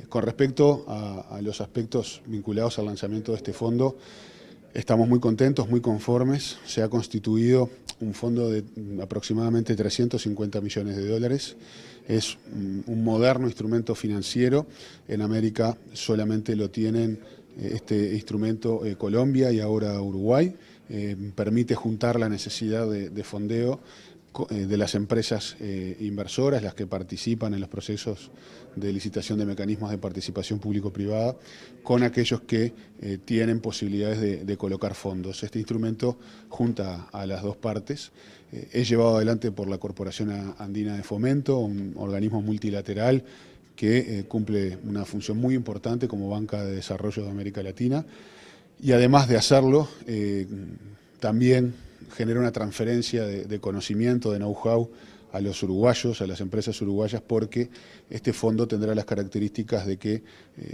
Con respecto a los aspectos vinculados al lanzamiento de este fondo, estamos muy contentos, muy conformes. Se ha constituido un fondo de aproximadamente 350 millones de dólares. Es un moderno instrumento financiero. En América solamente lo tienen este instrumento Colombia y ahora Uruguay. Permite juntar la necesidad de fondeo de las empresas inversoras, las que participan en los procesos de licitación de mecanismos de participación público-privada, con aquellos que tienen posibilidades de colocar fondos. Este instrumento junta a las dos partes. Es llevado adelante por la Corporación Andina de Fomento, un organismo multilateral que cumple una función muy importante como banca de desarrollo de América Latina, y además de hacerlo, también genera una transferencia de conocimiento, de know-how a los uruguayos, a las empresas uruguayas, porque este fondo tendrá las características de que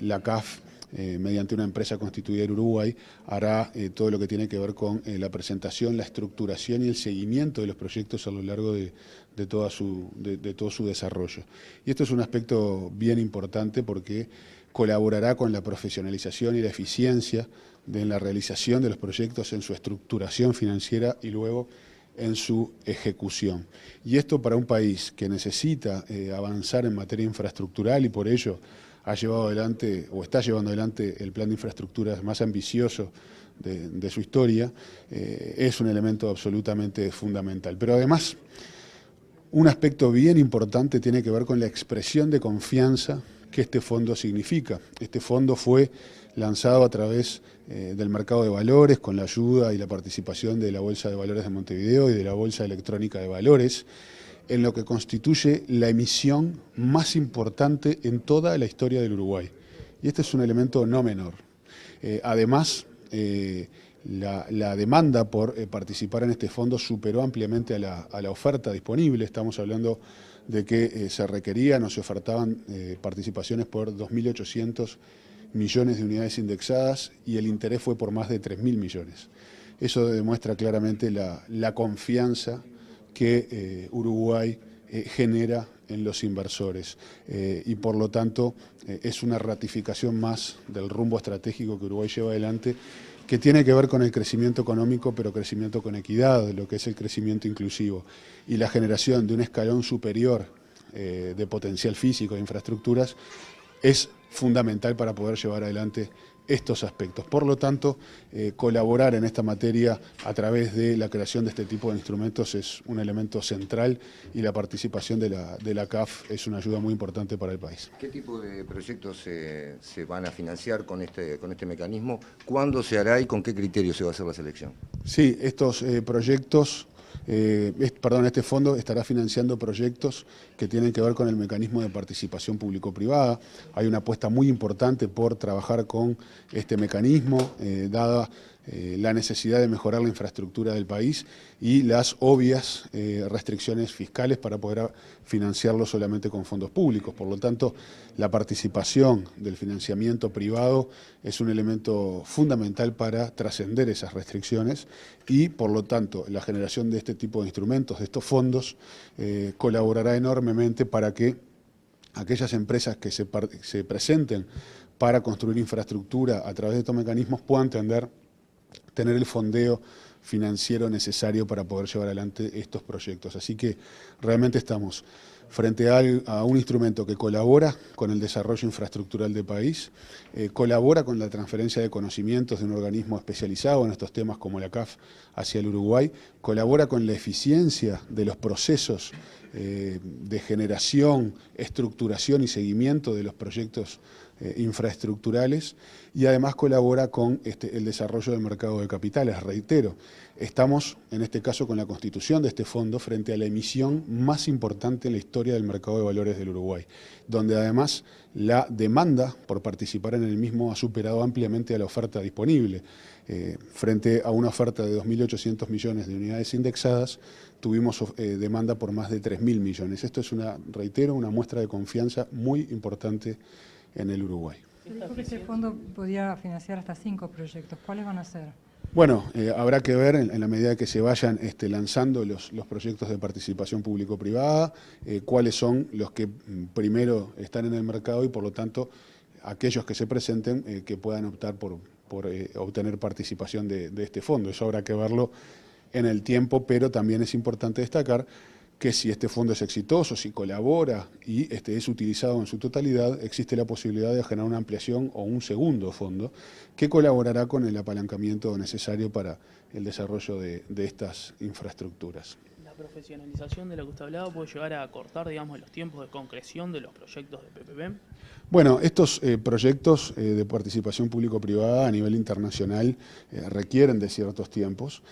la CAF, mediante una empresa constituida en Uruguay, hará todo lo que tiene que ver con la presentación, la estructuración y el seguimiento de los proyectos a lo largo de todo su desarrollo. Y esto es un aspecto bien importante porque colaborará con la profesionalización y la eficiencia de la realización de los proyectos en su estructuración financiera y luego en su ejecución. Y esto para un país que necesita avanzar en materia infraestructural y por ello ha llevado adelante o está llevando adelante el plan de infraestructuras más ambicioso de su historia, es un elemento absolutamente fundamental. Pero además, un aspecto bien importante tiene que ver con la expresión de confianza que este fondo significa. Este fondo fue lanzado a través del mercado de valores, con la ayuda y la participación de la Bolsa de Valores de Montevideo y de la Bolsa Electrónica de Valores, en lo que constituye la emisión más importante en toda la historia del Uruguay. Y este es un elemento no menor. Además, la demanda por participar en este fondo superó ampliamente a la oferta disponible. Estamos hablando de que se requerían o se ofertaban participaciones por 2.800 millones de unidades indexadas y el interés fue por más de 3.000 millones. Eso demuestra claramente la confianza que Uruguay genera en los inversores y por lo tanto es una ratificación más del rumbo estratégico que Uruguay lleva adelante, que tiene que ver con el crecimiento económico, pero crecimiento con equidad, lo que es el crecimiento inclusivo y la generación de un escalón superior de potencial físico de infraestructuras es fundamental para poder llevar adelante estos aspectos. Por lo tanto, colaborar en esta materia a través de la creación de este tipo de instrumentos es un elemento central y la participación de la CAF es una ayuda muy importante para el país. ¿Qué tipo de proyectos se van a financiar con este mecanismo? ¿Cuándo se hará y con qué criterio se va a hacer la selección? Sí, estos proyectos... este fondo estará financiando proyectos que tienen que ver con el mecanismo de participación público-privada. Hay una apuesta muy importante por trabajar con este mecanismo, dada la necesidad de mejorar la infraestructura del país y las obvias restricciones fiscales para poder financiarlo solamente con fondos públicos. Por lo tanto, la participación del financiamiento privado es un elemento fundamental para trascender esas restricciones y, por lo tanto, la generación de este tipo de instrumentos, de estos fondos, colaborará enormemente para que aquellas empresas que se presenten para construir infraestructura a través de estos mecanismos puedan tener el fondeo financiero necesario para poder llevar adelante estos proyectos. Así que realmente estamos frente a un instrumento que colabora con el desarrollo infraestructural del país, colabora con la transferencia de conocimientos de un organismo especializado en estos temas como la CAF hacia el Uruguay, colabora con la eficiencia de los procesos de generación, estructuración y seguimiento de los proyectos infraestructurales y además colabora con el desarrollo del mercado de capitales. Reitero, estamos en este caso con la constitución de este fondo frente a la emisión más importante en la historia del mercado de valores del Uruguay, donde además la demanda por participar en el mismo ha superado ampliamente a la oferta disponible. Frente a una oferta de 2.800 millones de unidades indexadas, tuvimos demanda por más de 3.000 millones. Esto es reitero, una muestra de confianza muy importante en el Uruguay. Se dijo que este fondo podía financiar hasta 5 proyectos. ¿Cuáles van a ser? Bueno, habrá que ver en la medida que se vayan lanzando los proyectos de participación público-privada, cuáles son los que primero están en el mercado y por lo tanto aquellos que se presenten que puedan optar por obtener participación de este fondo. Eso habrá que verlo en el tiempo, pero también es importante destacar que si este fondo es exitoso, si colabora y es utilizado en su totalidad, existe la posibilidad de generar una ampliación o un segundo fondo que colaborará con el apalancamiento necesario para el desarrollo de estas infraestructuras. La profesionalización de la que usted hablaba puede llegar a acortar, digamos, los tiempos de concreción de los proyectos de PPP. Bueno, estos proyectos de participación público-privada a nivel internacional requieren de ciertos tiempos,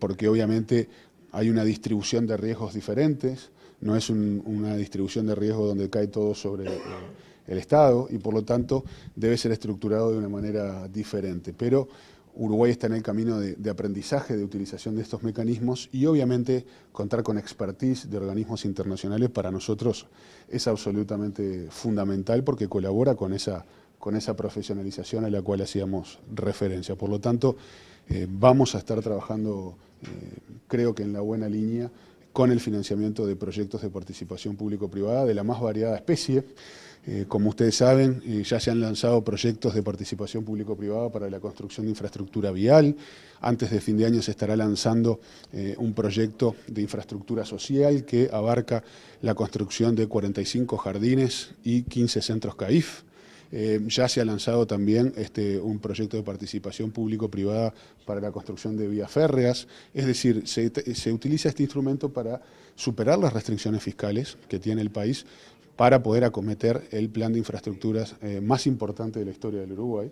porque obviamente hay una distribución de riesgos diferentes, no es una distribución de riesgo donde cae todo sobre el Estado y por lo tanto debe ser estructurado de una manera diferente. Pero Uruguay está en el camino de aprendizaje, de utilización de estos mecanismos y obviamente contar con expertise de organismos internacionales para nosotros es absolutamente fundamental porque colabora con esa profesionalización a la cual hacíamos referencia. Por lo tanto, vamos a estar trabajando, creo que en la buena línea, con el financiamiento de proyectos de participación público-privada de la más variada especie. Como ustedes saben, ya se han lanzado proyectos de participación público-privada para la construcción de infraestructura vial. Antes de fin de año se estará lanzando un proyecto de infraestructura social que abarca la construcción de 45 jardines y 15 centros CAIF. Ya se ha lanzado también un proyecto de participación público-privada para la construcción de vías férreas, es decir, se utiliza este instrumento para superar las restricciones fiscales que tiene el país para poder acometer el plan de infraestructuras más importante de la historia del Uruguay,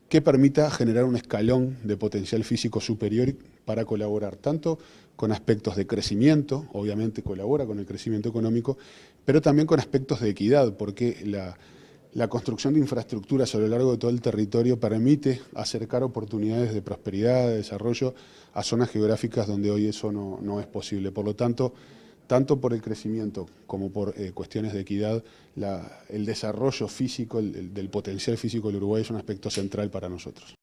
que permita generar un escalón de potencial físico superior para colaborar tanto con aspectos de crecimiento, obviamente colabora con el crecimiento económico, pero también con aspectos de equidad, porque la construcción de infraestructuras a lo largo de todo el territorio permite acercar oportunidades de prosperidad, de desarrollo a zonas geográficas donde hoy eso no es posible. Por lo tanto por el crecimiento como por cuestiones de equidad, el desarrollo físico, del potencial físico del Uruguay es un aspecto central para nosotros.